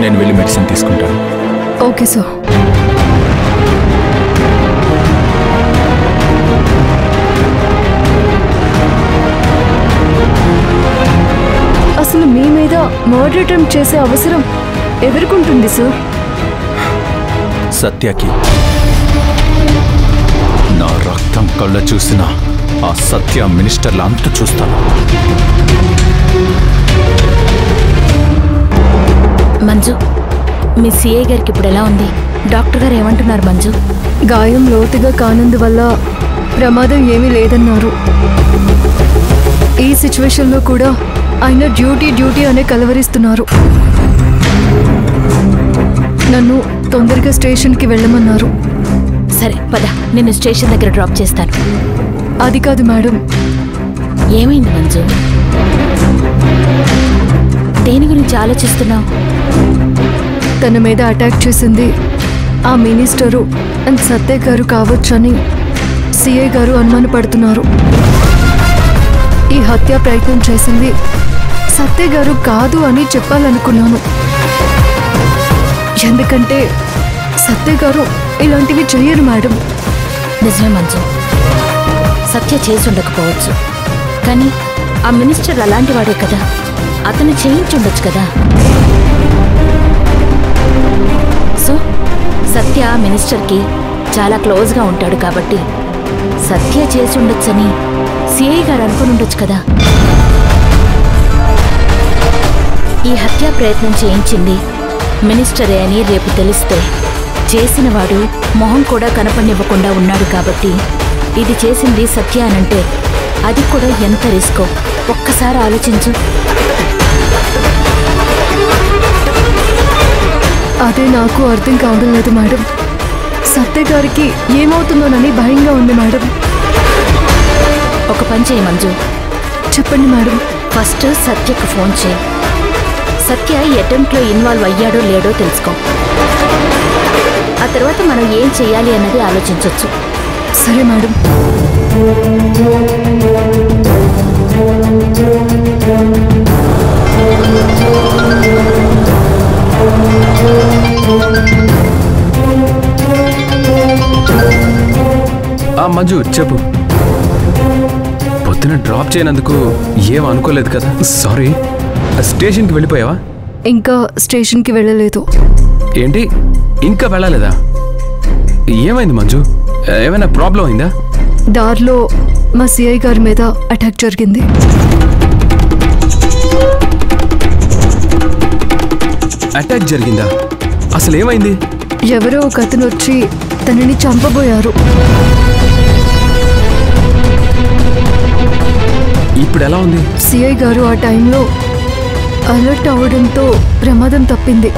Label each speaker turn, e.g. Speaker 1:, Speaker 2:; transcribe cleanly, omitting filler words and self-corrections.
Speaker 1: నేను వెళ్ళి మెడిసిన్ తీసుకుంటాను.
Speaker 2: Okay sir. అసలు మీ మీద మర్డర్ అటెంప్ట్ చేసే అవసరం ఎవరికుంటుంది సార్?
Speaker 1: సత్యకి. నా రక్తం కళ్ళ చూసిన ఆ సత్య మినిస్టర్ల అంత చూస్తాను.
Speaker 3: మంజు, మీ సిఐ గారికి ఇప్పుడు ఎలా ఉంది? డాక్టర్ గారు ఏమంటున్నారు మంజు?
Speaker 2: గాయం లోతుగా కానందువల్ల ప్రమాదం ఏమీ లేదన్నారు. ఈ సిచ్యువేషన్లో కూడా ఆయన డ్యూటీ అనే కలవరిస్తున్నారు. నన్ను తొందరగా స్టేషన్కి వెళ్ళమన్నారు.
Speaker 3: సరే పద, నేను స్టేషన్ దగ్గర డ్రాప్ చేస్తాను.
Speaker 2: అది కాదు మేడం.
Speaker 3: ఏమైంది మంజు? దేని గురించి ఆలోచిస్తున్నావు?
Speaker 2: తన మీద అటాక్ చేసింది ఆ మినిస్టరు అండ్ సత్య గారు కావచ్చని సిఐ గారు అనుమానపడుతున్నారు. ఈ హత్య ప్రయత్నం చేసింది సత్య గారు కాదు అని చెప్పాలనుకున్నాను. ఎందుకంటే సత్య గారు ఇలాంటివి చెయ్యరు మేడం.
Speaker 3: నిజమే మంజు, సత్య చేసి ఉండకపోవచ్చు, కానీ ఆ మినిస్టర్ అలాంటి వాడే కదా, అతను చేయించుండొచ్చు కదా. సో సత్య మినిస్టర్కి చాలా క్లోజ్గా ఉంటాడు కాబట్టి సత్య చేసి ఉండొచ్చని సిఐ గారు అనుకుని ఉండొచ్చు కదా. ఈ హత్యా ప్రయత్నం చేయించింది మినిస్టరే అని రేపు తెలిస్తే చేసినవాడు మొహం కూడా కనపడివ్వకుండా ఉన్నాడు కాబట్టి ఇది చేసింది సత్య అనంటే అది కూడా ఎంత రిస్కో ఒక్కసారి ఆలోచించు.
Speaker 2: అదే నాకు అర్థం కావడం లేదు మేడం. సత్య గారికి ఏమవుతుందోనని భయంగా ఉంది మేడం.
Speaker 3: ఒక పని చేయి మంజు.
Speaker 2: చెప్పండి మేడం.
Speaker 3: ఫస్ట్ సత్యకు ఫోన్ చేయి. సత్య ఈ అటెంప్ట్లో ఇన్వాల్వ్ అయ్యాడో లేడో తెలుసుకో. ఆ తర్వాత మనం ఏం చేయాలి అన్నది ఆలోచించవచ్చు.
Speaker 2: సరే మేడం.
Speaker 1: మంజు చెప్పు. పొద్దున డ్రాప్ చేయనందుకు ఏం అనుకోలేదు కదా, సారీ. స్టేషన్కి వెళ్ళిపోయావా?
Speaker 2: ఇంకా స్టేషన్కి వెళ్ళలేదు.
Speaker 1: ఏంటి ఇంకా వెళ్ళలేదా? ఏమైంది మంజు? ఏమైనా ప్రాబ్లం అయిందా?
Speaker 2: దారిలో మా సిఐ గారి మీద అటాక్ జరిగింది.
Speaker 1: అటాక్ జరిగిందా? అసలు ఏమైంది?
Speaker 2: ఎవరో ఒక అతను వచ్చి తనని చంపబోయారు.
Speaker 1: ఇప్పుడు ఎలా ఉంది?
Speaker 2: సిఐ గారు ఆ టైంలో అలర్ట్ అవ్వడంతో ప్రమాదం తప్పింది.